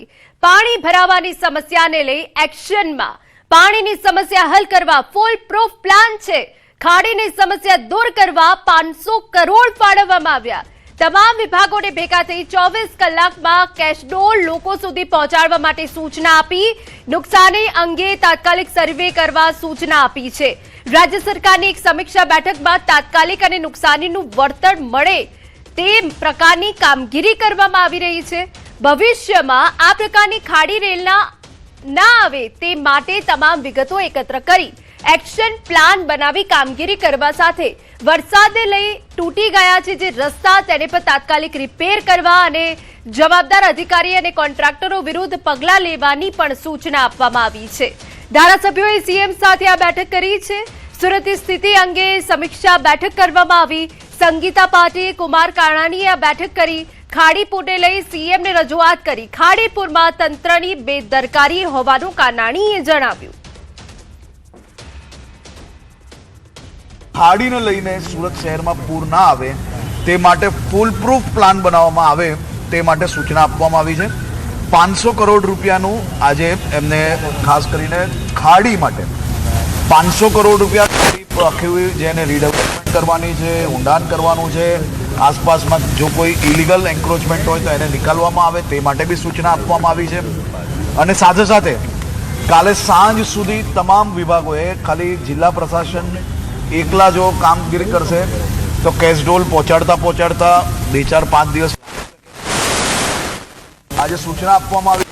આવી। પાણી ભરાવાની સમસ્યાને લઈ એક્શનમાં। પાણીની સમસ્યા હલ કરવા ફૂલ પ્રૂફ પ્લાન છે। ખાડીની સમસ્યા દૂર કરવા 500 કરોડ ફાળવવામાં આવ્યા। તમામ વિભાગોને ભેગા થઈ 24 કલાકમાં કેશડોલ લોકો સુધી પહોંચાડવા માટે સૂચના આપી। નુકસાની અંગે તાત્કાલિક સર્વે કરવા સૂચના આપી છે। રાજ્ય સરકારની એક સમીક્ષા બેઠક બાદ તાત્કાલિક અને નુકસાનીનું વળતર મળે તે પ્રકારની કામગીરી કરવામાં આવી રહી છે। ભવિષ્યમાં આ પ્રકારની ખાડી રેલના ના આવે તે માટે તમામ વિગતો એકત્ર કરી એક્શન પ્લાન બનાવી કામગીરી કરવા સાથે વરસાદને લઈ તૂટી ગયા છે જે રસ્તા તેને પર તાત્કાલિક રિપેર કરવા અને જવાબદાર અધિકારી અને કોન્ટ્રાક્ટરો વિરુદ્ધ પગલાં લેવાની પણ સૂચના આપવામાં આવી છે। ધારાસભ્યોએ સીએમ સાથે આ બેઠક કરી છે। સુરતની સ્થિતિ અંગે સમીક્ષા બેઠક કરવામાં આવી। સંગીતા પાટીલ, કુમાર કાણાણીએ આ બેઠક કરી। ખાડીપુરને લઈ સીએમને રજૂઆત કરી। ખાડીપુરમાં તંત્રની બેદરકારી હોવાનું કાનાણીએ જણાવ્યું। ખાડીને લઈને સુરત શહેરમાં પૂર ના આવે તે માટે ફૂલ પ્રૂફ પ્લાન બનાવવામાં આવે તે માટે સૂચના આપવામાં આવી છે। 500 કરોડ રૂપિયાનું આજે એમને ખાસ કરીને ખાડી માટે 500 કરોડ રૂપિયા આખી જેને રીડેવલપમેન્ટ કરવાની છે, ઊંડાણ કરવાનું છે, આસપાસમાં જો કોઈ ઇલીગલ એન્ક્રોચમેન્ટ હોય તો એને નિકાલવામાં આવે તે માટે બી સૂચના આપવામાં આવી છે। અને સાથે સાથે કાલે સાંજ સુધી તમામ વિભાગોએ ખાલી જિલ્લા પ્રશાસન એકલા જો કામગીરી કરશે તો કેશડોલ પહોંચાડતા 2-4-5 દિવસ આજે સૂચના આપવામાં આવી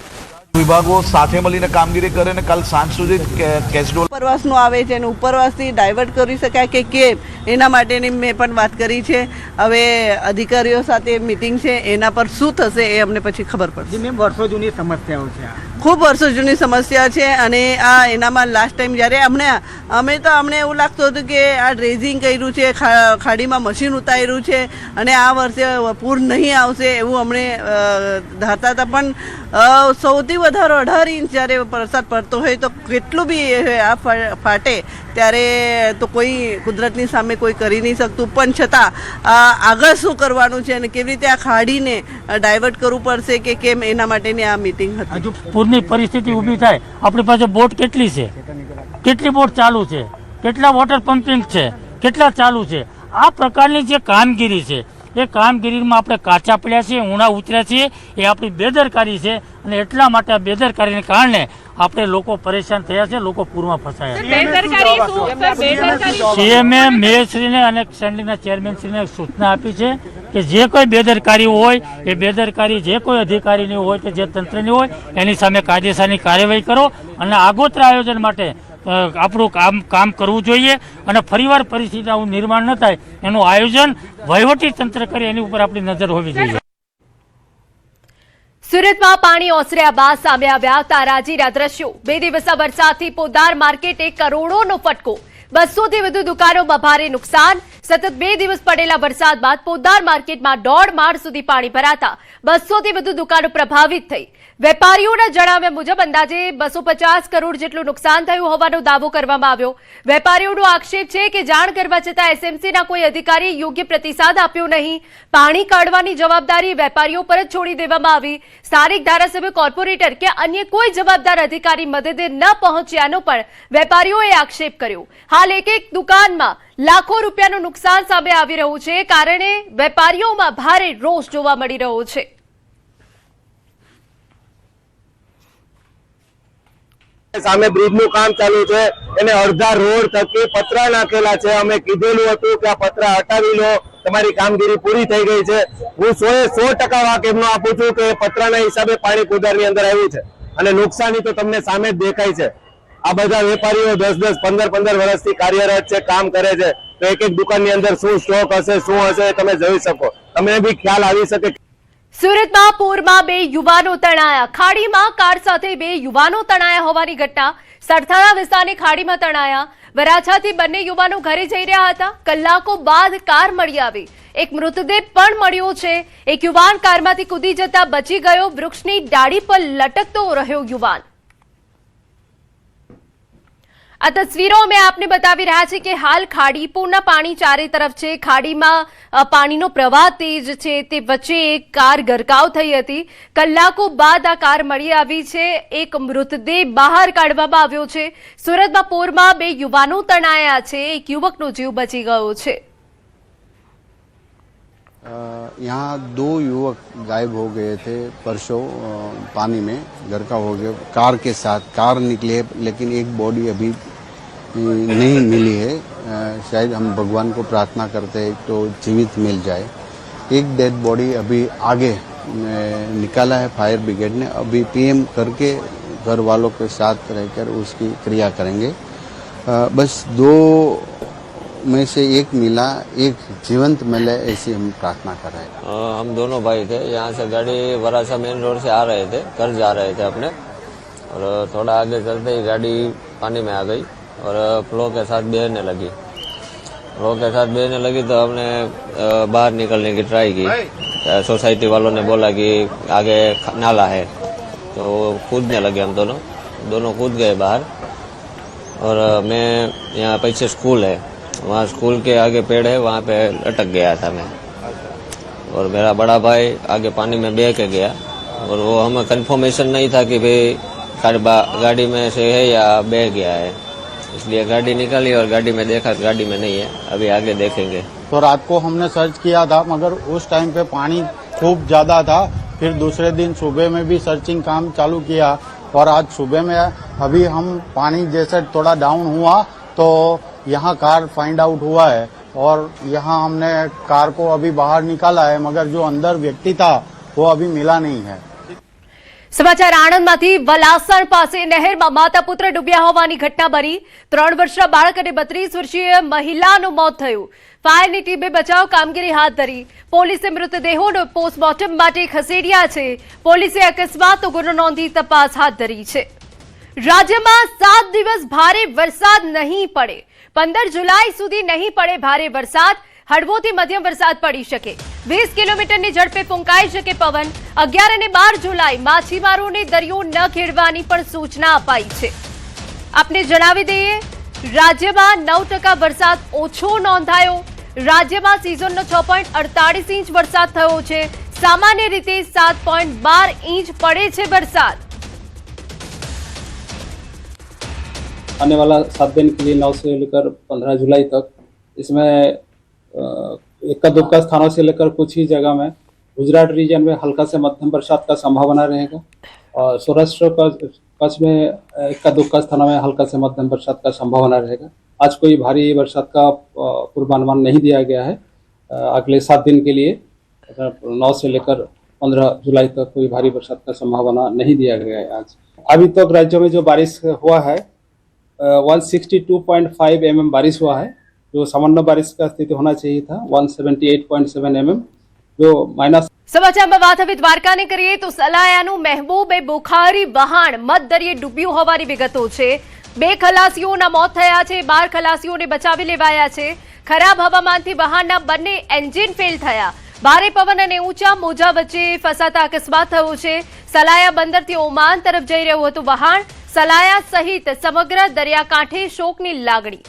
વિભાગો સાથે મળીને કામગીરી કરે અને કાલ સાંજ સુધી કેશડોલ ઉપરવાસનું આવે છે અને ઉપરવાસથી ડાયવર્ટ કરી શકાય કે કેમ એના માટેની મેં પણ વાત કરી છે। હવે અધિકારીઓ સાથે મિટિંગ છે, એના પર શું થશે એ અમને પછી ખબર પડશે। મેં વર્ષો જૂની સમસ્યાઓ છે, ખૂબ વર્ષો જૂની સમસ્યા છે અને આ એનામાં લાસ્ટ ટાઈમ જ્યારે અમને એવું લાગતું હતું કે આ ડ્રેઝિંગ કર્યું છે, ખાડીમાં મશીન ઉતાર્યું છે અને આ વર્ષે પૂર નહીં આવશે એવું અમને ધારતા હતા। પણ સૌથી વધારે 18 ઇંચ જ્યારે વરસાદ પડતો હોય તો કેટલું બી આ ફાટે ત્યારે તો કોઈ કુદરતની સામે કોઈ કરી નહીં શકતું। પણ છતાં આગળ શું કરવાનું છે અને કેવી રીતે આ ખાડીને ડાયવર્ટ કરવું પડશે કે કેમ એના માટેની આ મિટિંગ હતી। પૂરની પરિસ્થિતિ ઊભી થાય, આપણી પાસે બોટ કેટલી છે, કેટલી બોટ ચાલુ છે, કેટલા વોટર પમ્પિંગ છે, કેટલા ચાલુ છે, આ પ્રકારની જે કામગીરી છે એ કામગીરીમાં આપણે કાચા પડ્યા છીએ, ઊણા ઉતર્યા છીએ, એ આપણી બેદરકારી છે અને એટલા માટે આ બેદરકારીને કારણે આપણે લોકો પરેશાન થયા છે, લોકો પૂરમાં ફસાયા। સીએમએ મેયરશ્રીને અને સેન્ડિંગના ચેરમેનશ્રીને સૂચના આપી છે કે જે કોઈ બેદરકારી હોય એ બેદરકારી જે કોઈ અધિકારીની હોય કે જે તંત્રની હોય એની સામે કાયદેસરની કાર્યવાહી કરો અને આગોતરા આયોજન માટે આપણું કામ કરવું જોઈએ અને ફરીવાર પરિસ્થિતિ આવું નિર્માણ ન થાય એનું આયોજન વહીવટી તંત્ર કરે એની ઉપર આપણી નજર હોવી જોઈએ। સુરતમાં પાણી ઓસર્યા બાદ સામે આવ્યા તારાજીના દ્રશ્યો। 2 દિવસના વરસાદથી પોદાર માર્કેટે કરોડોનો ફટકો। 200 થી વધુ દુકાનોમાં ભારે નુકસાન। સતત 2 દિવસ પડેલા વરસાદ બાદ પોદાર માર્કેટમાં 1.5 માળ સુધી પાણી ભરાતા 200 થી વધુ દુકાનો પ્રભાવિત થઈ। વેપારીઓના જણાવ્યા મુજબ અંદાજે 250 કરોડ જેટલું નુકસાન થયું હોવાનો દાવો કરવામાં આવ્યો। વેપારીઓનો આક્ષેપ છે કે જાણ કરવા છતાં એસએમસીના કોઈ અધિકારીએ યોગ્ય પ્રતિસાદ આપ્યો નહીં। પાણી કાઢવાની જવાબદારી વેપારીઓ પર જ છોડી દેવામાં આવી। સ્થાનિક ધારાસભ્ય, કોર્પોરેટર કે અન્ય કોઈ જવાબદાર અધિકારી મદદે ન પહોંચ્યાનો પણ વેપારીઓએ આક્ષેપ કર્યો। હાલ એક દુકાનમાં લાખો રૂપિયાનું નુકસાન સામે આવી રહ્યું છે, કારણે વેપારીઓમાં ભારે રોષ જોવા મળી રહ્યો છે। સામે બ્રિજનું કામ ચાલુ છે, એને અડધા રોડ થકી પતરા નાખેલા છે। અમે કીધેલું હતું કે આ પતરા હટાવી લો, તમારી કામગીરી પૂરી થઈ ગઈ છે। હું 100% વાકેફ આપું છું કે પતરાના હિસાબે પાણી પોદારની અંદર આવ્યું છે અને નુકસાની તો તમને સામે જ દેખાય છે। આ બધા વેપારીઓ 10-10, 15-15 વર્ષથી કાર્યરત છે, કામ કરે છે, તો એક દુકાનની અંદર શું સ્ટોક હશે, શું હશે તમે જોઈ શકો, તમને બી ખ્યાલ આવી શકે। સુરતમાં પૂરમાં 2 યુવાનો તણાયા। ખાડીમાં કાર સાથે 2 યુવાનો તણાયા હોવાની ઘટના। સરથાણા વિસ્તારની ખાડીમાં તણાયા। વરાછાથી બંને યુવાનો ઘરે જઈ રહ્યા હતા। કલાકો બાદ કાર મળી આવી। એક મૃતદેહ પણ મળ્યો છે। એક યુવાન કારમાંથી કૂદી જતા બચી ગયો। વૃક્ષની ડાળી પર લટકતો રહ્યો યુવાન। આ તસવીરો અમે આપને બતાવી રહ્યા છે કે હાલ ખાડી પૂરના પાણી ચારે તરફ છે. ખાડીમાં પાણીનો પ્રવાહ તેજ છે. તે વચ્ચે એક કાર ગરકાવ થઈ હતી. કલાકો બાદ આ કાર મળી આવી છે. એક મૃતદેહ બહાર કાઢવામાં આવ્યો છે. સુરતમાં પૂરમાં 2 યુવાનો તણાયા છે. એક યુવકનો જીવ બચી ગયો છે. यहाँ 2 युवक गायब हो गए थे परसों पानी में गरका हो गए कार के साथ. कार निकले लेकिन एक बॉडी अभी नहीं मिली है. शायद हम भगवान को प्रार्थना करते हैं तो जीवित मिल जाए. एक डेड बॉडी अभी आगे निकाला है फायर ब्रिगेड ने. अभी पीएम करके घर वालों के साथ रहकर उसकी क्रिया करेंगे. बस 2 में से एक मिला, एक जीवंत मिले, ऐसी हम प्रार्थना कर रहे हैं. हम दोनों भाई थे. यहाँ से गाड़ी वरासा मेन रोड से आ रहे थे, घर जा रहे थे अपने, और थोड़ा आगे चलते ही गाड़ी पानी में आ गई और फ्लो के साथ बहने लगी. फ्लो के साथ बहने लगी तो हमने बाहर निकलने की ट्राई की. सोसाइटी वालों ने बोला कि आगे नाला है, तो कूदने लगे. हम दोनों कूद गए बाहर. और मैं यहाँ पीछे स्कूल है, वहाँ स्कूल के आगे पेड़ है, वहाँ पे अटक गया था मैं. और मेरा बड़ा भाई आगे पानी में बह के गया. और वो हमें कंफर्मेशन नहीं था कि भाई गाड़ी में से है या बह गया है, इसलिए गाड़ी निकाली और गाड़ी में देखा गाड़ी में नहीं है. अभी आगे देखेंगे. तो रात को हमने सर्च किया था, मगर उस टाइम पे पानी खूब ज्यादा था. फिर दूसरे दिन सुबह में भी सर्चिंग काम चालू किया, और आज सुबह में अभी हम पानी जैसे थोड़ा डाउन हुआ तो यहाँ कार फाइंड आउट हुआ है, और यहाँ हमने कार को अभी बाहर निकाला है, मगर जो अंदर व्यक्ति था वो अभी मिला नहीं है. સમાચાર આણંદમાંથી વલાસણ પાસે નહેરમાં માતા પુત્ર ડૂબ્યા હોવાની ઘટના બની. 3 વર્ષના બાળક અને 32 વર્ષીય મહિલાનું મોત થયું. ફાયરની ટીમે બચાવ કામગીરી હાથ ધરી. પોલીસે મૃતદેહોને પોસ્ટમોર્ટમ માટે ખસેડ્યા છે. પોલીસે અકસ્માતનો ગુનો નોંધી તપાસ હાથ ધરી છે. રાજ્યમાં 7 દિવસ ભારે વરસાદ નહીં પડે. 15 જુલાઈ સુધી નહીં પડે ભારે વરસાદ. હળવોથી મધ્યમ વરસાદ પડી શકે. 20 કિલોમીટરની ઝડપે ફૂંકાઈ શકે પવન. 11 અને 12 જુલાઈ માછીમારોને દરિયો ન ખેડવાની પણ સૂચના અપાઈ છે. આપને જણાવી દઈએ, રાજ્યમાં 9% વરસાદ ઓછો નોંધાયો. રાજ્યમાં સિઝનનો 6.48 ઇંચ વરસાદ થયો છે. સામાન્ય રીતે 7.12 ઇંચ પડે છે વરસાદ. आने वाला 7 दिन के लिए 9 से लेकर 15 जुलाई तक इसमें इक्का दुक्का स्थानों से लेकर कुछ ही जगह में गुजरात रीजन में हल्का से मध्यम बरसात का संभावना रहेगा, और सौराष्ट्र कच्छ में इक्का दुक्का स्थानों में हल्का से मध्यम बरसात का संभावना रहेगा. आज कोई भारी बरसात का पूर्वानुमान नहीं दिया गया है. अगले 7 दिन के लिए 9 से लेकर 15 जुलाई तक कोई भारी बरसात का संभावना नहीं दिया गया है. आज अभी तक राज्यों में जो बारिश हुआ है 162.5 mm बारिश हुआ है, जो सामान्य बारिश का स्थिति होना चाहिए था 178.7 mm, जो माइनस. સમાચારમાં વાત હવે દ્વારકાને કરીએ તો સલાયાનું મહેબૂબે બુખારી વહાણ મધદરિયે ડૂબ્યું હોવાની વિગતો છે. 2 ખલાસીઓના મોત થયા છે. 12 ખલાસીઓને બચાવી લેવાયા છે. ખરાબ હવામાનથી વહાણના બંને એન્જિન ફેલ થયા. ભારે પવન અને ઊંચા મોજા વચ્ચે ફસાતા અકસ્માત થયો છે. સલાયા બંદરથી ઓમાન તરફ જઈ રહ્યું હતું વહાણ. સલાયા સહિત સમગ્ર દરિયાકાંઠે શોકની લાગણી.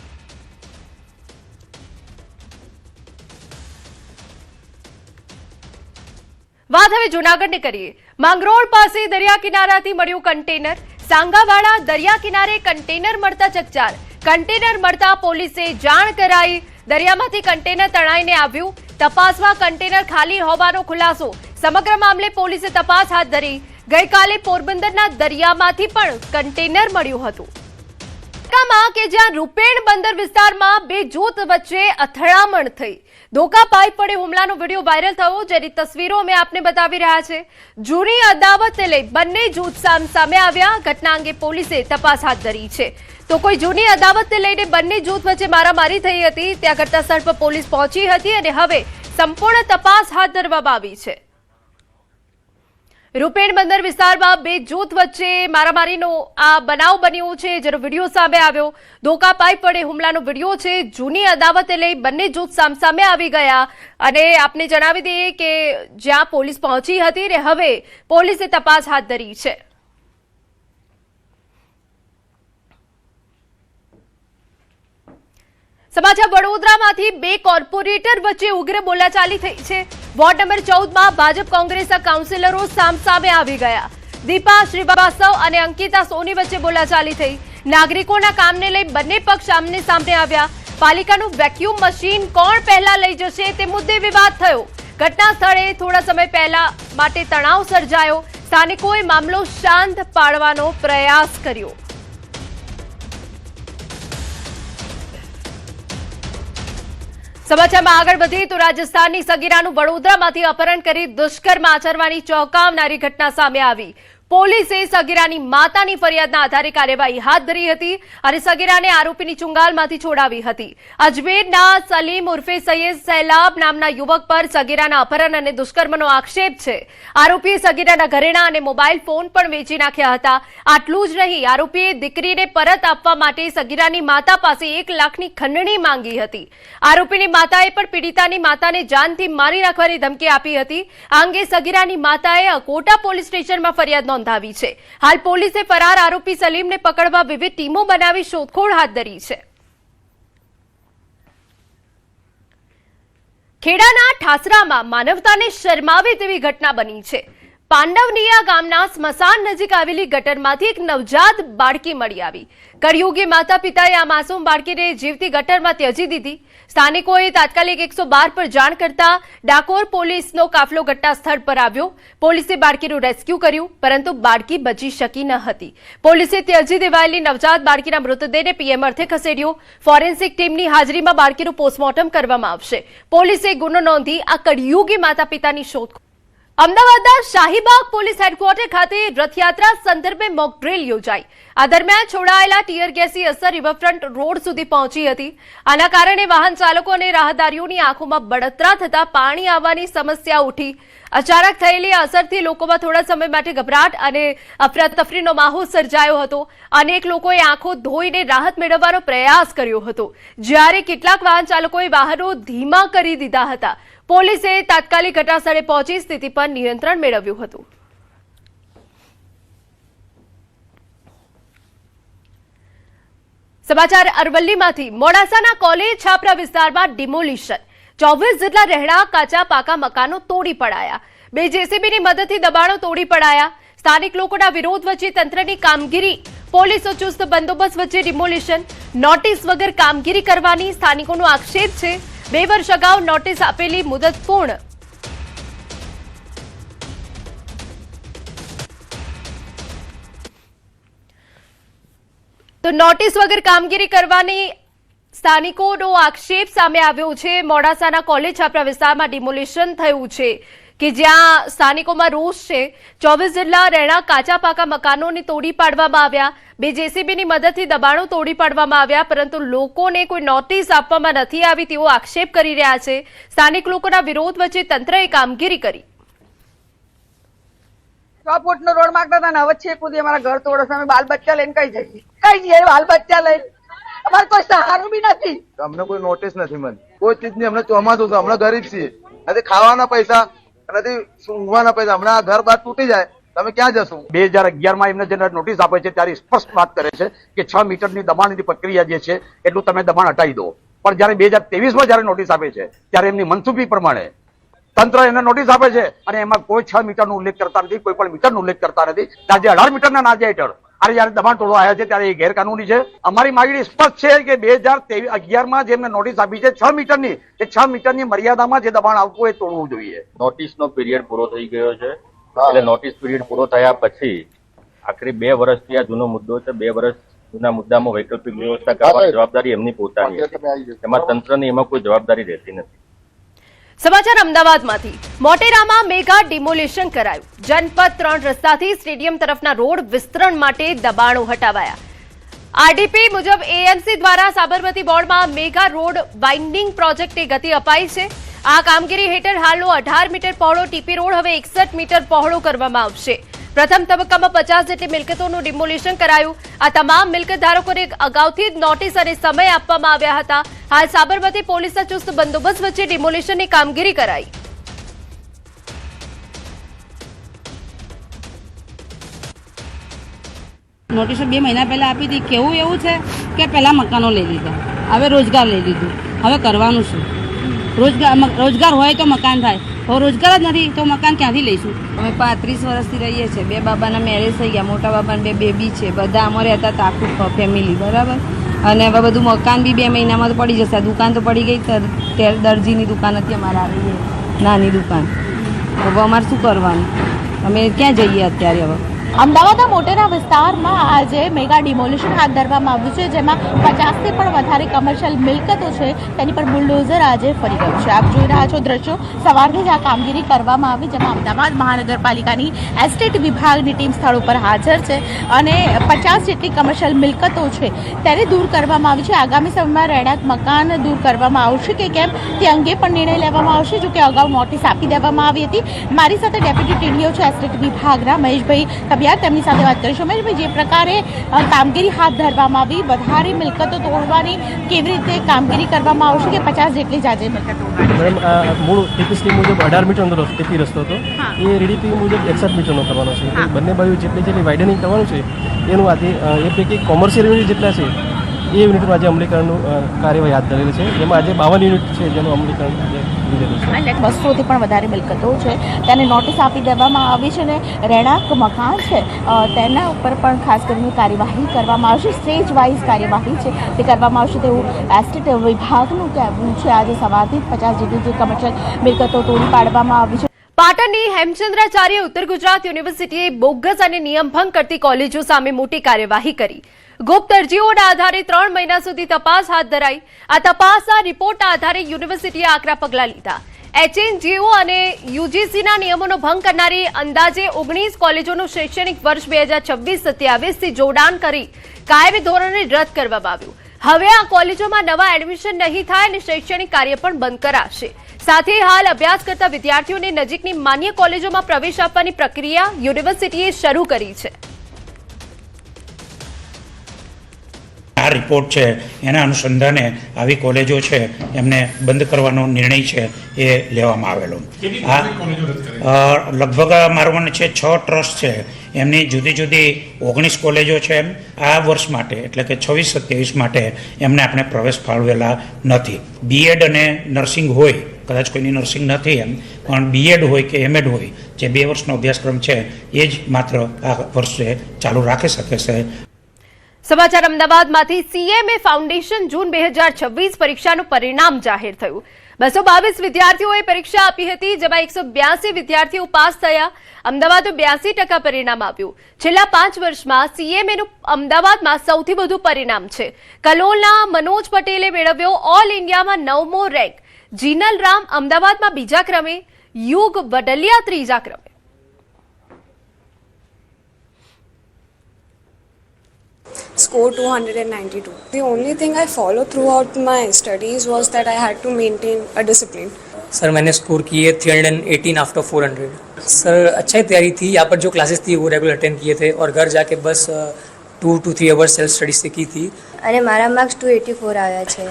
વાત હવે જૂનાગઢને કરીએ. માંગરોળ પાસે દરિયા કિનારાથી મળ્યું કન્ટેનર. સાંગાવાડા દરિયા કિનારે કન્ટેનર મળતા ચકચાર. કન્ટેનર મળતા પોલીસે જાણ કરાઈ. દરિયામાંથી કન્ટેનર તણાઈને આવ્યું. તપાસમાં કન્ટેનર ખાલી હોવાનો ખુલાસો. સમગ્ર મામલે પોલીસે તપાસ હાથ ધરી. ગઈકાલે પોરબંદરના દરિયામાંથી પણ કન્ટેનર મળ્યું હતું. કે જ્યાં રૂપેણ બંદર વિસ્તારમાં 2 જૂથ વચ્ચે અથડામણ થઈ. ધોકા પાઇપ વડે હુમલાનો વિડીયો વાયરલ થયો, જેની તસવીરો અમે આપને બતાવી રહ્યા છે. જૂની અદાવતને લઈ બંને જૂથ સામે આવ્યા. ઘટના અંગે પોલીસે તપાસ હાથ ધરી છે. તો કોઈ જૂની અદાવતને લઈને બંને જૂથ વચ્ચે મારામારી થઈ હતી. ત્યાં ઘટના સ્થળ પર પોલીસ પહોંચી હતી અને હવે સંપૂર્ણ તપાસ હાથ ધરવામાં આવી છે. રૂપેણ બંદર વિસ્તારમાં 2 જૂથ વચ્ચે મારામારીનો આ બનાવ બન્યો છે, જેનો વિડીયો સામે આવ્યો. ધોકા પાઇપ વડે હુમલાનો વિડીયો છે. જૂની અદાવતે લઈ બંને જૂથ સામે આવી ગયા. અને આપને જણાવી દઈએ કે જ્યાં પોલીસ પહોંચી હતી ને હવે પોલીસે તપાસ હાથ ધરી છે. સમાચાર વડોદરામાંથી બે કોર્પોરેટર વચ્ચે ઉગ્ર બોલાચાલી થઈ છે. વોર્ડ નંબર 14માં ભાજપ કોંગ્રેસના કાઉન્સિલરો સામસામે આવી ગયા. દીપા શ્રીવાસ્તવ અને અંકિતા સોની વચ્ચે બોલાચાલી થઈ. નાગરિકોના કામને લઈ બંને પક્ષ આમને સામને આવ્યા. પાલિકાનું વેક્યુમ મશીન કોણ પહેલા લઈ જશે તે મુદ્દે વિવાદ થયો. ઘટના સ્થળે થોડા સમય પહેલા માટે તણાવ સર્જાયો. સ્થાનિકોએ મામલો શાંત પાડવાનો પ્રયાસ કર્યો. સમાચારમાં આગળ વધીએ તો રાજસ્થાનની સગીરાનું વડોદરામાંથી અપહરણ કરી દુષ્કર્મ આચરવાની ચોંકાવનારી ઘટના સામે આવી. પોલીસે સગીરાની માતાની ફરિયાદના આધારે કાર્યવાહી હાથ ધરી હતી અને સગીરાને આરોપીની ચુંગાલમાંથી છોડાવી હતી. અજમેરના સલીમ ઉર્ફે સૈયદ સૈલાબ નામના યુવક પર સગીરાના અપહરણ અને દુષ્કર્મનો આક્ષેપ છે. આરોપીએ સગીરાના ઘરેણાં અને મોબાઈલ ફોન પણ વેચી નાખ્યા હતા. આટલું જ નહીં, આરોપીએ દીકરીને પરત આપવા માટે સગીરાની માતા પાસે 1 લાખની ખંડણી માંગી હતી. આરોપીની માતાએ પણ પીડિતાની માતાને જાનથી મારી નાખવાની ધમકી આપી હતી. આ અંગે સગીરાની માતાએ અકોટા પોલીસ સ્ટેશનમાં ફરિયાદ નોંધાવી છે. હાલ પોલીસે ફરાર આરોપી સલીમને પકડવા વિવિધ ટીમો બનાવી શોધખોળ હાથ ધરી છે. ખેડાના ઠાસરામાં માનવતાને શરમાવે તેવી ઘટના બની છે. પાંડવનિયા ગામના સ્મશાન નજીક આવેલી ગટરમાંથી એક નવજાત બાળકી મળી આવી. કળિયુગી માતા પિતાએ આ માસૂમ બાળકીને જીવતી ગટરમાં ત્યજી દીધી. સ્થાનિકોએ તાત્કાલિક 112 પર જાણ કરતા ડાકોર પોલીસનો કાફલો ઘટના સ્થળ પર આવ્યો. પોલીસે બાળકીનું રેસ્ક્યુ કર્યું, પરંતુ બાળકી બચી શકી ન હતી. પોલીસે ત્યજી દેવાયેલી નવજાત બાળકીના મૃતદેહને પીએમ અર્થે ખસેડ્યો. ફોરેન્સિક ટીમની હાજરીમાં બાળકીનું પોસ્ટમોર્ટમ કરવામાં આવશે. પોલીસે ગુનો નોંધી આ કળિયુગી માતા પિતાની શોધખોળ. અમદાવાદના શાહીબાગ પોલીસ હેડક્વાર્ટર ખાતે રથયાત્રા સંદર્ભે મોક ડ્રીલ યોજાઈ. આ દરમિયાન છોડાયેલા ટીયર ગેસની અસર રિવરફ્રન્ટ રોડ સુધી પહોંચી હતી. આના કારણે વાહન ચાલકો અને રાહદારીઓની આંખોમાં બળતરા થતા પાણી આવવાની સમસ્યા ઉઠી. અચાનક થયેલી અસરથી લોકોમાં થોડા સમય માટે ગભરાટ અને અફરાતફરીનો માહોલ સર્જાયો હતો. અનેક લોકોએ આંખો ધોઈને રાહત મેળવવાનો પ્રયાસ કર્યો હતો, જ્યારે કેટલાક વાહન ચાલકોએ વાહનો ધીમા કરી દીધા હતા. પોલીસે તાત્કાલિક ઘટનાસ્થળે પહોંચી સ્થિતિ પર નિયંત્રણ મેળવ્યું હતું. સમાચાર અરવલ્લીમાંથી. મોડાસાના કોલેજ છાપરા વિસ્તારમાં ડિમોલિશન. 24 જેટલા રહેણાંક કાચા પાકા મકાનો તોડી પડાયા. 2 જેસીબીની મદદથી દબાણો તોડી પડાયા. સ્થાનિક લોકોના વિરોધ વચ્ચે તંત્રની કામગીરી. પોલીસો ચુસ્ત બંદોબસ્ત વચ્ચે ડિમોલિશન. નોટિસ વગર કામગીરી કરવાની સ્થાનિકોનો આક્ષેપ છે. 2 વર્ષ અગાઉ નોટિસ આપેલી મુદત પૂર્ણ. તો નોટિસ વગર કામગીરી કરવાની સ્થાનિકોનો આક્ષેપ સામે આવ્યો છે. મોડાસાના કોલેજ છાપરા વિસ્તારમાં ડિમોલિશન થયું છે કે જ્યાં સ્થાનિકોમાં રોષ છે. 24 જેટલા રહેણાંક કાચા પાકા મકાનોને તોડી પાડવામાં આવ્યા. 2 જેસીબીની મદદથી દબાણો તોડી પાડવામાં આવ્યા, પરંતુ લોકોને કોઈ નોટિસ આપવામાં નથી આવી તેવો આક્ષેપ કરી રહ્યા છે. સ્થાનિક લોકોના વિરોધ વચ્ચે તંત્રએ કામગીરી કરી. 6 ફૂટનો રોડ માંગતા હતા ને હવે 6 ફૂટ અમારા ઘર તોડો છે. અમે બાલ બચ્ચા લઈને કઈ જઈએ બાલ બચ્ચા લઈને? અમારે કોઈ સહારો બી નથી. અમને કોઈ નોટિસ નથી મળી, કોઈ ચીજની. અમને ચોમાસું છે, હમણાં ગરીબ છીએ, નથી ખાવાના પૈસા, નથી ઊંઘવાના પૈસા. હમણાં ઘર બાર તૂટી જાય તમે ક્યાં જશું? 2011માં એમને જે નોટિસ આપે છે ત્યારે સ્પષ્ટ વાત કરે છે કે 6 મીટરની દબાણની પ્રક્રિયા જે છે એટલું તમે દબાણ હટાવી દો. પણ જયારે 2023માં જયારે નોટિસ આપે છે ત્યારે એમની મનસુબી પ્રમાણે તંત્ર એને નોટિસ આપે છે અને એમાં કોઈ 6 મીટરનો ઉલ્લેખ કરતા નથી, કોઈ પણ મીટરનો ઉલ્લેખ કરતા નથી. આજે 18 મીટરના નાજા હેઠળ અને જયારે દબાણ તોડવા આવ્યા છે ત્યારે એ ગેરકાનૂની છે. અમારી માંગણી સ્પષ્ટ છે કે 2011માં જે એમને નોટિસ આપી છે 6 મીટરની, એ 6 મીટરની મર્યાદામાં જે દબાણ આવતું હોય તોડવું જોઈએ. નોટિસનો પીરિયડ પૂરો થઈ ગયો છે, એટલે નોટિસ પીરિયડ પૂરો થયા પછી આખરે 2 વર્ષથી આ જૂનો મુદ્દો છે. 2 વર્ષ જૂના મુદ્દામાં વૈકલ્પિક વ્યવસ્થા કરવાની જવાબદારી એમની પોતાની છે. એમાં તંત્રની એમાં કોઈ જવાબદારી રહેતી નથી. સમાચાર અમદાવાદમાંથી. મોટેરામાં મેગા ડિમોલિશન કરાયું. જનપથ 3 રસ્તાથી સ્ટેડિયમ તરફના રોડ વિસ્તરણ માટે દબાણો હટાવાયા. આરડીપી મુજબ એએમસી દ્વારા સાબરમતી બોર્ડમાં મેગા રોડ વાઇન્ડિંગ પ્રોજેક્ટને ગતિ અપાઈ છે. આ કામગીરી હેઠળ હાલનો 18 મીટર પહોળો ટીપી રોડ હવે 61 મીટર પહોળો કરવામાં આવશે. પ્રથમ તબક્કામાં 50 જેટલી મિલકતોનું ડિમોલિશન કરાયું. આ તમામ મિલકત ધારકોને અગાઉથી જ નોટિસ અને સમય આપવામાં આવ્યા હતા. હાલ સાબરમતી પોલીસના ચુસ્ત બંદોબસ્ત વચ્ચે ડિમોલિશનની કામગીરી કરાઈ. નોટિસો 2 મહિના પહેલા આપી હતી. કેવું એવું છે કે પહેલા મકાનો લઈ લીધા હવે રોજગાર લઈ લીધું, હવે કરવાનું શું? રોજગાર હોય તો મકાન થાય, હવે રોજગાર જ નથી તો મકાન ક્યાંથી લઈશું? અમે 35 વર્ષથી રહીએ છીએ. 2 બાબાના મેરેજ થઈ ગયા, મોટા બાબાને 2 બેબી છે, બધા અમારે હતા તો આખું ફેમિલી, બરાબર. અને હવે બધું મકાન બી 2 મહિનામાં તો પડી જશે. દુકાન તો પડી ગઈ, દરજીની દુકાન હતી અમારે, આવી નાની દુકાન. હવે અમારે શું કરવાનું? અમે ક્યાં જઈએ અત્યારે? હવે અમદાવાદના મોટેરા વિસ્તારમાં આજે મેગા ડિમોલિશન હાથ ધરવામાં આવ્યું છે, જેમાં 50થી પણ વધારે કમર્શિયલ મિલકતો છે તેની પર બુલડોઝર આજે ફરી ગયું છે. આપ જોઈ રહ્યા છો દ્રશ્યો, સવારથી જ આ કામગીરી કરવામાં આવી, જેમાં અમદાવાદ મહાનગરપાલિકાની એસ્ટેટ વિભાગની ટીમ સ્થળ ઉપર હાજર છે અને 50 જેટલી કમર્શિયલ મિલકતો છે તેને દૂર કરવામાં આવી છે. આગામી સમયમાં રહેણાંક મકાન દૂર કરવામાં આવશે કે કેમ તે અંગે પણ નિર્ણય લેવામાં આવશે. જો કે અગાઉ નોટિસ આપી દેવામાં આવી હતી. મારી સાથે ડેપ્યુટી ટીડીઓ છે એસ્ટેટ વિભાગના મહેશભાઈ, તેમની સાથે વાત કરીશું. મહેશભાઈ, જે પ્રકારે કામગીરી હાથ ધરવામાં આવી, વધારે મિલકતો તોડવાની કેવી રીતે કામગીરી કરવામાં આવશે કે 50 જેટલી જ આજે મિલકતો? મેડમ, મૂળ ટીપીસી મુજબ 18 મીટરનો ટીપી રસ્તો હતો, એ રીડીપી મુજબ 61 મીટરનો કરવાનો છે. બંને બાજુ જેટલી વાઇડનિંગ કરવાનું છે એનું આજે એ પૈકી કોમર્શિયલ યુનિટ જેટલા છે એ યુનિટનું આજે અમલીકરણનું કાર્યવાહી હાથ ધરેલી છે. જેમાં આજે 52 યુનિટ છે જેનું અમલીકરણ આજે લીધેલું છે. 200થી પણ વધારે મિલકતો છે તેને નોટિસ આપી દેવામાં આવી છે અને રહેણાંક મકાન છે તેના ઉપર પણ ખાસ કરીને કાર્યવાહી કરવામાં આવશે. સ્ટેજ વાઇઝ કાર્યવાહી છે તે કરવામાં આવશે તેવું એસ્ટેટ વિભાગનું કહેવું છે. આજે સવારથી 50 જેટલી જે કમર્શિયલ મિલકતો તોડી પાડવામાં આવી છે. પાટણની હેમચંદ્રાચાર્ય ઉત્તર ગુજરાત યુનિવર્સિટીએ બોગસ અને નિયમભંગ કરતી કોલેજો સામે મોટી કાર્યવાહી કરી. ગુપ્ત અરજીઓના આધારે 3 મહિના સુધી તપાસ હાથ ધરાઈ. આ તપાસના રિપોર્ટના આધારે યુનિવર્સિટીએ આકરા પગલાં લીધા. HNGO અને UGCના નિયમોનો ભંગ કરનારી અંદાજે 19 કોલેજોનું શૈક્ષણિક વર્ષ 2026-27થી જોડાણ કરી કાયમી ધોરણે રદ કરવામાં આવ્યું. હવે આ કોલેજોમાં નવા એડમિશન નહીં થાય અને શૈક્ષણિક કાર્ય પણ બંધ કરાશે. સાથે હાલ અભ્યાસ કરતા વિદ્યાર્થીઓને નજીકની માન્ય કોલેજોમાં પ્રવેશ આપવાની પ્રક્રિયા યુનિવર્સિટીએ શરૂ કરી છે. આ રિપોર્ટ છે એના અનુસંધાને આવી કોલેજો છે એમને બંધ કરવાનો નિર્ણય છે એ લેવામાં આવેલો. લગભગ મારું મને છે 6 ટ્રસ્ટ છે, એમની જુદી જુદી 19 કોલેજો છે. આ વર્ષ માટે એટલે કે 26-27 માટે એમને આપણે પ્રવેશ ફાળવેલા નથી. બીએડ અને નર્સિંગ હોય, કદાચ કોઈની નર્સિંગ નથી એમ, પણ બીએડ હોય કે એમએડ હોય, જે 2 વર્ષનો અભ્યાસક્રમ છે એ જ માત્ર આ વર્ષે ચાલુ રાખી શકે છે. સમાચાર અમદાવાદમાંથી CMA ફાઉન્ડેશન જૂન 2026 પરીક્ષાનું પરિણામ જાહેર થયું. 222 વિદ્યાર્થીઓએ પરીક્ષા આપી હતી, જેમાં 182 વિદ્યાર્થીઓ પાસ થયા. અમદાવાદનું 82% પરિણામ આવ્યું. છેલ્લા 5 વર્ષમાં CMAનું અમદાવાદમાં સૌથી વધુ પરિણામ છે. કલોલના મનોજ પટેલે મેળવ્યો ઓલ ઇન્ડિયામાં 9મો રેન્ક. જીનલ રામ અમદાવાદમાં 2જા ક્રમે, યુગ વડલિયા 3જા ક્રમે. Score 292. The only thing I followed throughout my studies was that I had to maintain a discipline. Sir मैंने स्कोर किए 318 आफ्टर 400. सर अच्छा तैयारी थी, यहाँ पर जो क्लासेस थी वो रेगुलर अटेंड किए थे और घर जाके बस 2 to 3 hours सेल्फ स्टडी से की थी. અને મારા માર્ક્સ 284 આવ્યા છે.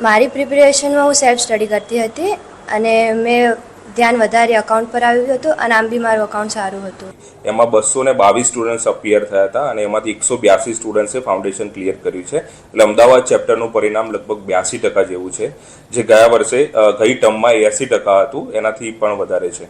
મારી પ્રિપેરેશનમાં હું સેલ્ફ સ્ટડી કરતી હતી અને મેં ધ્યાન વધારે અકાઉન્ટ પર આવ્યું હતું અને આમ બી મારું અકાઉન્ટ સારું હતું. એમાં 222 સ્ટુડન્ટ્સ અપિયર થયા હતા અને એમાંથી 182 સ્ટુડન્ટ્સે ફાઉન્ડેશન ક્લિયર કર્યું છે. એટલે અમદાવાદ ચેપ્ટરનું પરિણામ લગભગ 82% જેવું છે, જે ગયા વર્ષે ગઈ ટર્મમાં 80% હતું, એનાથી પણ વધારે છે.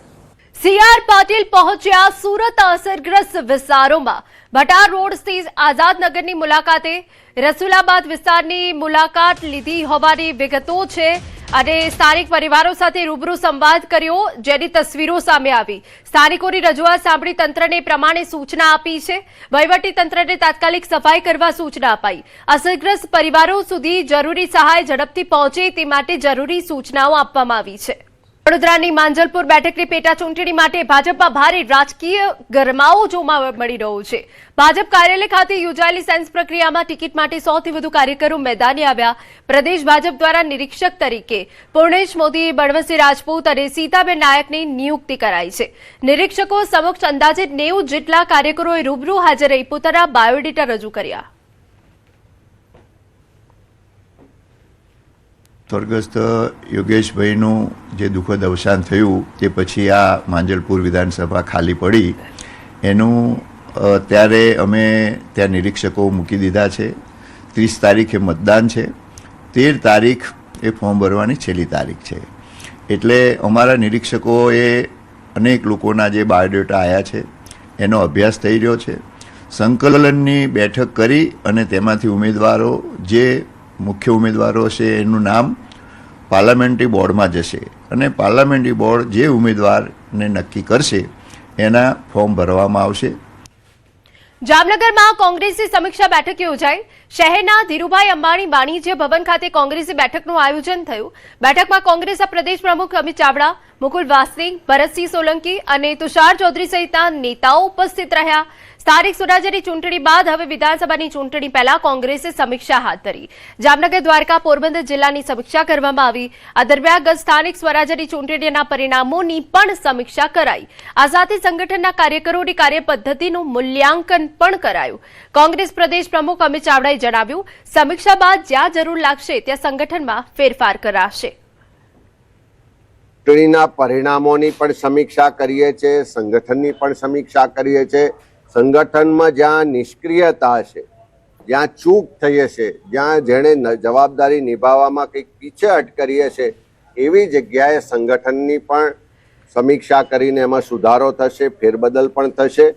CR પાટીલ પહોંચ્યા સુરત અસરગ્રસ્ત વિસ્તારોમાં. ભટાર રોડ સ્થિત આઝાદનગરની મુલાકાતે રસુલાબાદ વિસ્તારની મુલાકાત લીધી હોવાની વિગતો છે અને સ્થાનિક પરિવારો સાથે રૂબરૂ સંવાદ કર્યો, જેની તસવીરો સામે આવી. સ્થાનિકોની રજૂઆત સાંભળી તંત્રને પ્રમાણે સૂચના આપી છે. વહીવટી તંત્રને તાત્કાલિક સફાઈ કરવા સૂચના અપાઈ. અસરગ્રસ્ત પરિવારો સુધી જરૂરી સહાય ઝડપથી પહોંચે તે માટે જરૂરી સૂચનાઓ આપવામાં આવી છે. વડોદરાની માંજલપુર બેઠકની પેટા ચૂંટણી માટે ભાજપમાં ભારે રાજકીય ગરમાવો જોવા મળી રહ્યો છે. ભાજપ કાર્યાલય ખાતે યોજાયેલી સેન્સ પ્રક્રિયામાં ટિકિટ માટે 100થી વધુ કાર્યકરો મેદાને આવ્યા. પ્રદેશ ભાજપ દ્વારા નિરીક્ષક તરીકે પૂર્ણેશ મોદી, બળવંતસિંહ રાજપૂત અને સીતાબેન નાયકની નિયુક્તિ કરાઈ છે. નિરીક્ષકો સમક્ષ અંદાજે 90 જેટલા કાર્યકરોએ રૂબરૂ હાજર રહી પોતાના બાયોડેટા રજૂ કર્યા. સ્વર્ગસ્થ યોગેશભાઈનું જે દુઃખદ અવસાન થયું તે પછી આ માંજલપુર વિધાનસભા ખાલી પડી, એનું ત્યારે અમે ત્યાં નિરીક્ષકો મૂકી દીધા છે. 30 તારીખે મતદાન છે 13 તારીખ એ ફોર્મ ભરવાની છેલ્લી તારીખ છે. એટલે અમારા નિરીક્ષકોએ અનેક લોકોના જે બાયોડેટા આવ્યા છે એનો અભ્યાસ થઈ રહ્યો છે. સંકલનની બેઠક કરી અને તેમાંથી ઉમેદવારો જે મુખ્ય ઉમેદવારો છે એનું નામ પાર્લામેન્ટરી બોર્ડમાં જશે અને પાર્લામેન્ટરી બોર્ડ જે ઉમેદવારને નક્કી કરશે એના ફોર્મ ભરવામાં આવશે. જામનગરમાં કોંગ્રેસની સમીક્ષા બેઠક યોજાઈ. શહેરના ધીરુભાઈ અંબાણી વાણિજ્ય ભવન ખાતે કોંગ્રેસી બેઠકનું આયોજન થયું. બેઠકમાં કોંગ્રેસના પ્રદેશ પ્રમુખ અમિત ચાવડા, મુકુલ વાસનિક, ભરતસિંહ સોલંકી અને તુષાર ચૌધરી સહિતના નેતાઓ ઉપસ્થિત રહ્યા. સ્થાનિક સ્વરાજ્યની ચૂંટણી બાદ હવે વિધાનસભાની ચૂંટણી પહેલા કોંગ્રેસે સમીક્ષા હાથ ધરી. જામનગર, દ્વારકા, પોરબંદર જિલ્લાની સમીક્ષા કરવામાં આવી. આ દરમિયાન ગત સ્થાનિક સ્વરાજ્યની ચૂંટણીના પરિણામોની પણ સમીક્ષા કરાઈ. આ સાથે સંગઠનના કાર્યકરોની કાર્યપદ્ધતિનું મૂલ્યાંકન પણ કરાયું. કોંગ્રેસ પ્રદેશ પ્રમુખ અમિત ચાવડાએ જણાવ્યું, સમીક્ષા બાદ જ્યાં જરૂર લાગશે ત્યાં સંગઠનમાં ફેરફાર કરાશે. ચૂંટણીના પરિણામોની પણ સમીક્ષા કરીએ છીએ, સંગઠનની પણ સમીક્ષા કરીએ છીએ. સંગઠનમાં જ્યાં નિષ્ક્રિયતા છે, જ્યાં ચૂક થઈ છે, જ્યાં જેણે જવાબદારી નિભાવવામાં કંઈક પીછેહટ કરીએ છે, એવી જગ્યાએ સંગઠનની પણ સમીક્ષા કરીને એમાં સુધારો થશે, ફેરબદલ પણ થશે.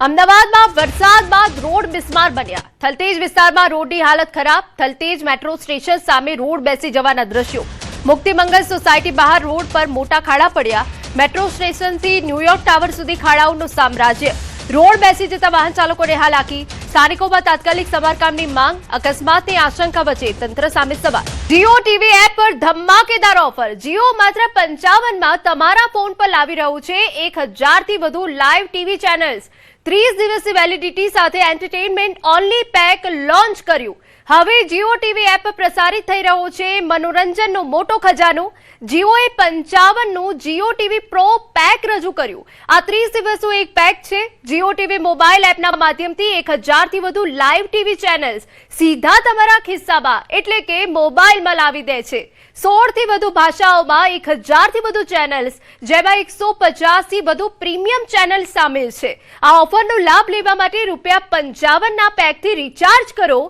અમદાવાદમાં વરસાદ બાદ રોડ બિસ્માર બન્યા. થલતેજ વિસ્તારમાં રોડની હાલત ખરાબ. થલતેજ મેટ્રો સ્ટેશન સામે રોડ બેસી જવાના દ્રશ્યો. મુક્તિ મંગલ સોસાયટી બહાર રોડ પર મોટા ખાડા પડ્યા. મેટ્રો સ્ટેશનથી ન્યુયોર્ક ટાવર સુધી ખાડાઓનું સામ્રાજ્ય. રોડ બેસી જતા વાહન ચાલકોને હાલાકી. સ્થાનિકોમાં તાત્કાલિક સમારકામની માંગ. અકસ્માતની આશંકા વચ્ચે તંત્ર સામે સવાલ. જીઓ ટીવી એપ પર ધમાકેદાર ઓફર. જીઓ માત્ર 55માં તમારા ફોન પર લાવી રહ્યું છે 1000 થી વધુ લાઈવ ટીવી ચેનલ્સ. 30 દિવસની વેલિડિટી સાથે એન્ટરટેનમેન્ટ ઓનલી પેક લોન્ચ કર્યું. હવે જીઓ ટીવી એપ પર પ્રસારિત થઈ રહ્યો છે મનોરંજનનો મોટો ખજાનો. GOA 55નું Jio TV pro pack રજૂ કર્યું. આ 30 દિવસનું એક પેક છે. જીઓ ટીવી મોબાઈલ એપના માધ્યમથી 1000 થી વધુ લાઈવ ટીવી ચેનલ્સ સીધા તમારા ખિસ્સામાં એટલે કે મોબાઈલમાં લાવી દે છે. 16 થી વધુ ભાષાઓમાં 1000 થી વધુ ચેનલ્સ, જેમાં 150 થી વધુ પ્રીમિયમ ચેનલ સામેલ છે. આ ઓફરનો લાભ લેવા માટે ₹55ના પેકથી રિચાર્જ કરો.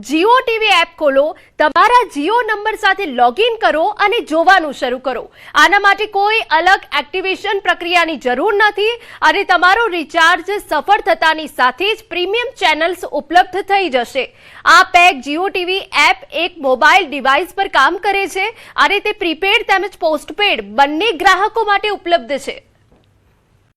જીઓ ટીવી એપ ખોલો, તમારા જીઓ નંબર સાથે લોગિન કરો અને જોવાનું શરૂ કરો. આના માટે કોઈ અલગ એક્ટિવેશન પ્રક્રિયાની જરૂર નથી અને તમારો રિચાર્જ સફળ થતાની સાથે જ પ્રીમિયમ ચેનલ્સ ઉપલબ્ધ થઈ જશે. આ પેક જીઓ ટીવી એપ એક મોબાઈલ ડિવાઇસ પર કામ કરે છે અને તે પ્રીપેડ તેમજ પોસ્ટપેડ બંને ગ્રાહકો માટે ઉપલબ્ધ છે.